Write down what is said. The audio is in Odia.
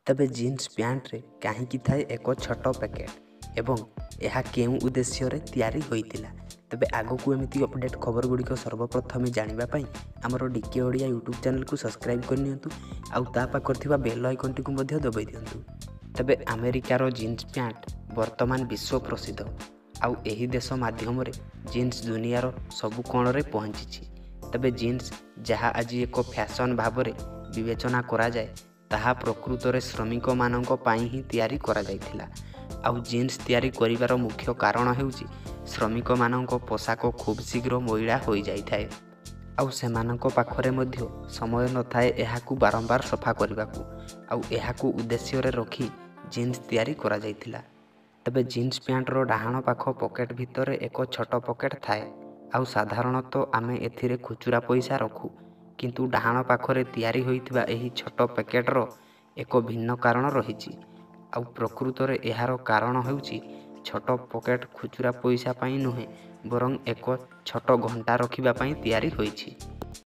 ତେବେ ଜିନ୍ସ ପ୍ୟାଣ୍ଟରେ କାହିଁକି ଥାଏ ଏକ ଛୋଟ ପ୍ୟାକେଟ୍ ଏବଂ ଏହା କେଉଁ ଉଦ୍ଦେଶ୍ୟରେ ତିଆରି ହୋଇଥିଲା? ତେବେ ଆଗକୁ ଏମିତି ଅପଡେଟ୍ ଖବରଗୁଡ଼ିକ ସର୍ବପ୍ରଥମେ ଜାଣିବା ପାଇଁ ଆମର ଡିକେ ଓଡ଼ିଆ ୟୁଟ୍ୟୁବ୍ ଚ୍ୟାନେଲକୁ ସବସ୍କ୍ରାଇବ୍ କରିନିଅନ୍ତୁ ଆଉ ତା ପାଖରେ ଥିବା ବେଲ୍ ଆଇକନ୍ଟିକୁ ମଧ୍ୟ ଦବାଇ ଦିଅନ୍ତୁ। ତେବେ ଆମେରିକାର ଜିନ୍ସ ପ୍ୟାଣ୍ଟ ବର୍ତ୍ତମାନ ବିଶ୍ୱ ପ୍ରସିଦ୍ଧ ଆଉ ଏହି ଦେଶ ମାଧ୍ୟମରେ ଜିନ୍ସ ଦୁନିଆର ସବୁ କୋଣରେ ପହଞ୍ଚିଛି। ତେବେ ଜିନ୍ସ ଯାହା ଆଜି ଏକ ଫ୍ୟାସନ୍ ଭାବରେ ବିବେଚନା କରାଯାଏ ତାହା ପ୍ରକୃତରେ ଶ୍ରମିକମାନଙ୍କ ପାଇଁ ହିଁ ତିଆରି କରାଯାଇଥିଲା। ଆଉ ଜିନ୍ସ ତିଆରି କରିବାର ମୁଖ୍ୟ କାରଣ ହେଉଛି ଶ୍ରମିକମାନଙ୍କ ପୋଷାକ ଖୁବ୍ ଶୀଘ୍ର ମଇଳା ହୋଇଯାଇଥାଏ ଆଉ ସେମାନଙ୍କ ପାଖରେ ମଧ୍ୟ ସମୟ ନଥାଏ ଏହାକୁ ବାରମ୍ବାର ସଫା କରିବାକୁ। ଆଉ ଏହାକୁ ଉଦ୍ଦେଶ୍ୟରେ ରଖି ଜିନ୍ସ ତିଆରି କରାଯାଇଥିଲା। ତେବେ ଜିନ୍ସ ପ୍ୟାଣ୍ଟର ଡାହାଣ ପାଖ ପକେଟ୍ ଭିତରେ ଏକ ଛୋଟ ପକେଟ୍ ଥାଏ ଆଉ ସାଧାରଣତଃ ଆମେ ଏଥିରେ ଖୁଚୁରା ପଇସା ରଖୁ। କିନ୍ତୁ ଡାହାଣ ପାଖରେ ତିଆରି ହୋଇଥିବା ଏହି ଛୋଟ ପ୍ୟାକେଟ୍ର ଏକ ଭିନ୍ନ କାରଣ ରହିଛି। ଆଉ ପ୍ରକୃତରେ ଏହାର କାରଣ ହେଉଛି ଛୋଟ ପକେଟ୍ ଖୁଚୁରା ପଇସା ପାଇଁ ନୁହେଁ ବରଂ ଏକ ଛୋଟ ଘଣ୍ଟା ରଖିବା ପାଇଁ ତିଆରି ହୋଇଛି।